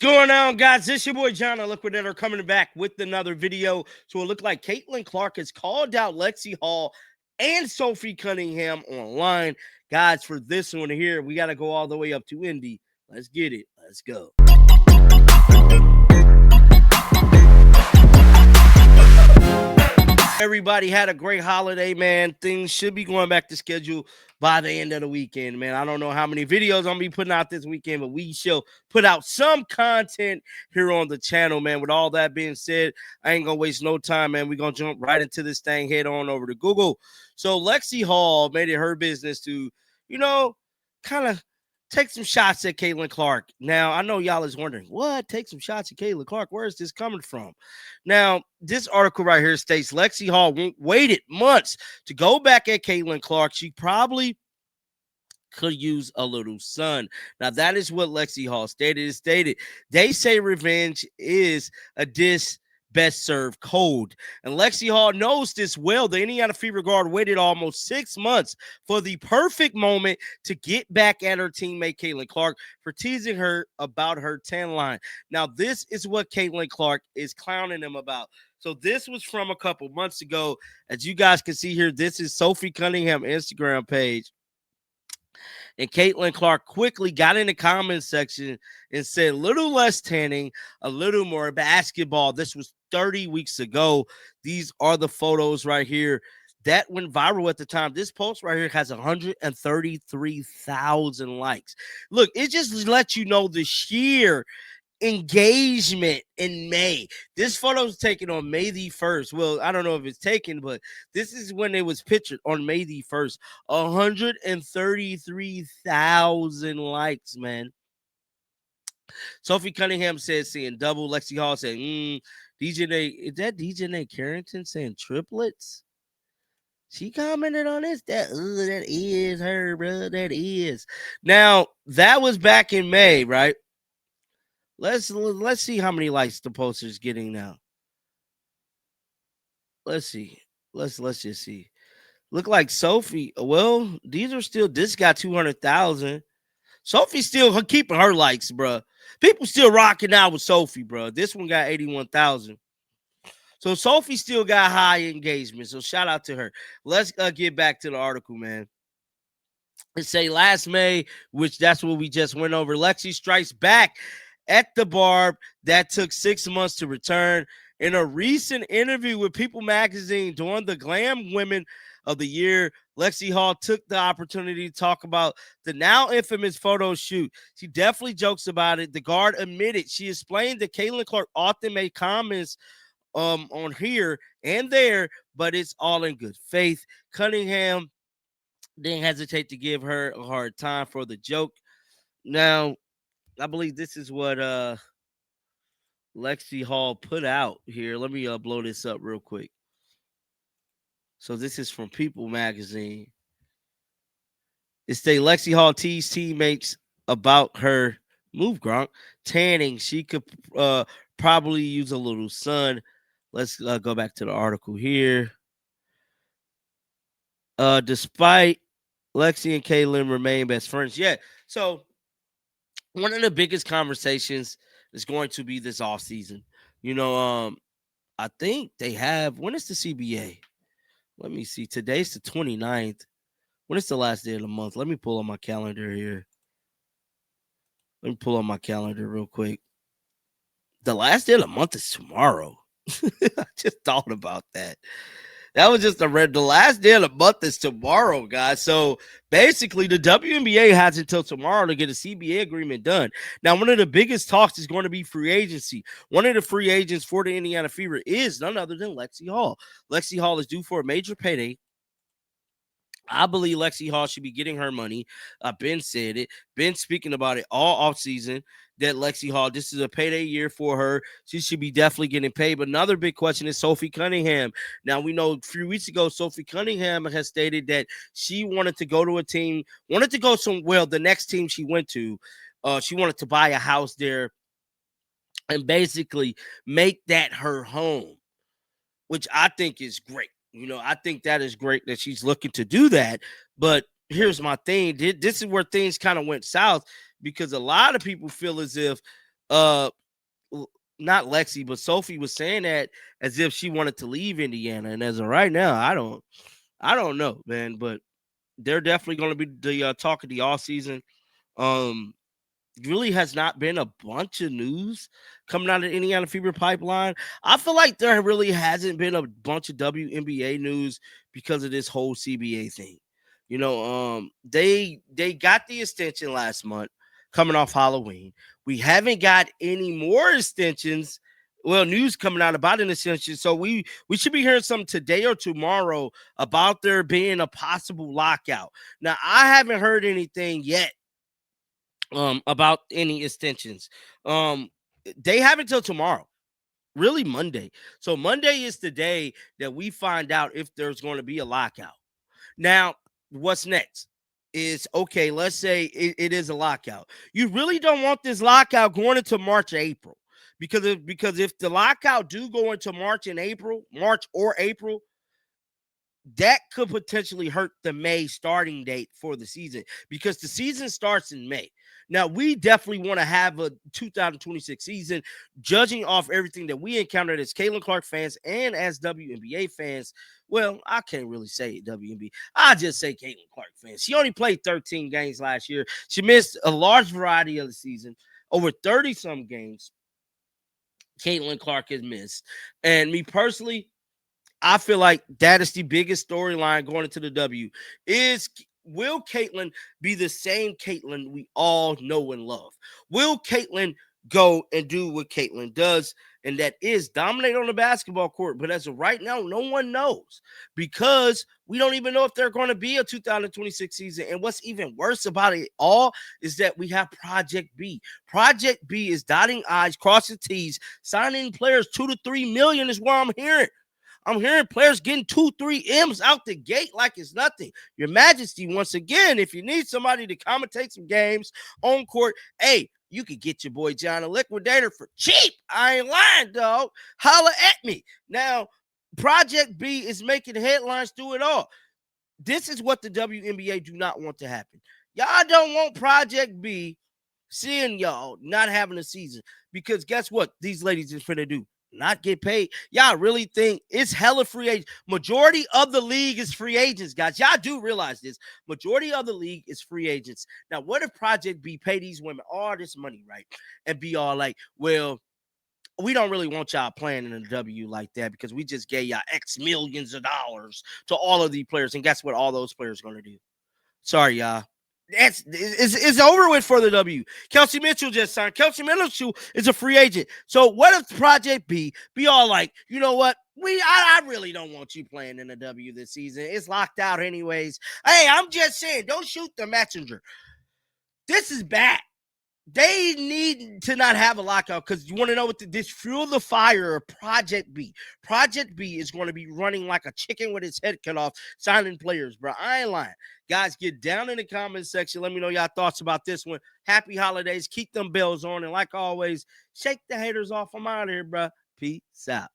Going on, guys? This your boy John, a Liquidator, coming back with another video. So it looked like Caitlin Clark has called out Lexie Hall and Sophie Cunningham online. Guys, for this one here, we got to go all the way up to Indy. Let's get it. Let's go. Everybody had a great holiday, man. Things should be going back to schedule by the end of the weekend, man. I don't know how many videos I'm going to be putting out this weekend, but we shall put out some content here on the channel, man. With all that being said, I ain't going to waste no time, man. We're going to jump right into this thing, head on over to Google. So Lexie Hall made it her business to, kind of take some shots at Caitlin Clark. Now, I know y'all is wondering, what? Take some shots at Caitlin Clark? Where is this coming from? Now, this article right here states Lexie Hall waited months to go back at Caitlin Clark. She probably could use a little sun. Now, that is what Lexie Hall stated. It stated, they say revenge is a best served cold. And Lexie Hall knows this well. The Indiana Fever guard waited almost 6 months for the perfect moment to get back at her teammate Caitlin Clark for teasing her about her tan line. Now, this is what Caitlin Clark is clowning him about. So this was from a couple months ago. As you guys can see here, this is Sophie Cunningham Instagram page. And Caitlin Clark quickly got in the comments section and said, little less tanning, a little more basketball. This was 30 weeks ago. These are the photos right here that went viral at the time. This post right here has 133,000 likes. Look, it just lets you know the sheer engagement in May. This photo was taken on May the 1st. Well, I don't know if it's taken, but this is when it was pictured on May the 1st. 133,000 likes, man. Sophie Cunningham says seeing double. Lexie Hall said, DJ, is that DJ Carrington saying triplets? She commented on this. That is her, bro. That is. Now, that was back in May, right? Let's see how many likes the poster is getting now. Let's see. Let's just see. Look like Sophie. Well, these are still. This got 200,000. Sophie's still keeping her likes, bro. People still rocking out with Sophie, bro. This one got 81,000. So Sophie still got high engagement. So shout out to her. Let's get back to the article, man. It say last May, which that's what we just went over. Lexie strikes back at the barb that took 6 months to return. In a recent interview with People magazine during the Glam Women of the Year, Lexie Hall took the opportunity to talk about the now infamous photo shoot. She definitely jokes about it. The guard admitted she explained that Caitlin Clark often made comments on here and there, but it's all in good faith. Cunningham didn't hesitate to give her a hard time for the joke. Now, I believe this is what Lexie Hall put out here. Let me blow this up real quick. So this is from People magazine. It states Lexie Hall teased teammates about her move, Gronk. Tanning. She could probably use a little sun. Let's go back to the article here. Despite Lexie and Caitlin remain best friends. Yeah. So one of the biggest conversations is going to be this off season. I think they have, when is the CBA? Let me see. Today's the 29th. When is the last day of the month? Let me pull on my calendar here. Let me pull on my calendar real quick. The last day of the month is tomorrow. I just thought about that. That was just a red. The last day of the month is tomorrow, guys. So basically, the WNBA has until tomorrow to get a CBA agreement done. Now, one of the biggest talks is going to be free agency. One of the free agents for the Indiana Fever is none other than Lexie Hall. Lexie Hall is due for a major payday. I believe Lexie Hall should be getting her money. Ben said it. Ben speaking about it all offseason, that Lexie Hall, this is a payday year for her. She should be definitely getting paid. But another big question is Sophie Cunningham. Now, we know a few weeks ago, Sophie Cunningham has stated that she wanted to go to a team, the next team she went to, she wanted to buy a house there and basically make that her home, which I think is great. I think that is great that she's looking to do that. But here's my thing. This is where things kind of went south, because a lot of people feel as if uh not Lexie, but Sophie was saying that as if she wanted to leave Indiana. And as of right now, I don't know, man. But they're definitely going to be the talk of the all season. Um, really has not been a bunch of news coming out of Indiana Fever Pipeline. I feel like there really hasn't been a bunch of WNBA news because of this whole CBA thing. They got the extension last month coming off Halloween. We haven't got any more extensions. Well, news coming out about an extension. So we should be hearing something today or tomorrow about there being a possible lockout. Now, I haven't heard anything yet about any extensions. They have until tomorrow, really Monday. So Monday is the day that we find out if there's going to be a lockout. Now, what's next is, okay, let's say it is a lockout. You really don't want this lockout going into March, April. Because if the lockout do go into March or April, that could potentially hurt the May starting date for the season, because the season starts in May. Now, we definitely want to have a 2026 season, judging off everything that we encountered as Caitlin Clark fans and as WNBA fans. Well, I can't really say WNBA. I just say Caitlin Clark fans. She only played 13 games last year. She missed a large variety of the season, over 30-some games Caitlin Clark has missed. And me personally, I feel like that is the biggest storyline going into the W. Will Caitlin be the same Caitlin we all know and love? Will Caitlin go and do what Caitlin does, and that is dominate on the basketball court? But as of right now, no one knows, because we don't even know if they're going to be a 2026 season. And what's even worse about it all is that we have Project B. Project B is dotting I's, crossing T's, signing players 2 to 3 million is what I'm hearing. I'm hearing players getting 2-3 M's out the gate like it's nothing. Your Majesty, once again, if you need somebody to commentate some games on court, hey, you could get your boy John the Liquidator for cheap. I ain't lying, dog. Holla at me. Now, Project B is making headlines through it all. This is what the WNBA do not want to happen. Y'all don't want Project B seeing y'all not having a season, because guess what these ladies is finna do? Not get paid. Y'all really think it's hella free agents? Majority of the league is free agents, guys. Y'all do realize this. Majority of the league is free agents. Now, what if Project B pay these women all this money, right? And be all like, well, we don't really want y'all playing in a W like that, because we just gave y'all X millions of dollars to all of these players. And guess what all those players are going to do? Sorry, y'all. It's over with for the W. Kelsey Mitchell just signed. Kelsey Mitchell is a free agent. So what if Project B be all like, you know what? I really don't want you playing in the W this season. It's locked out anyways. Hey, I'm just saying, don't shoot the messenger. This is bad. They need to not have a lockout, because you want to know what this fuel the fire of Project B. Project B is going to be running like a chicken with its head cut off, signing players, bro. I ain't lying. Guys, get down in the comment section. Let me know y'all thoughts about this one. Happy holidays. Keep them bells on. And like always, shake the haters off. I'm out of here, bro. Peace out.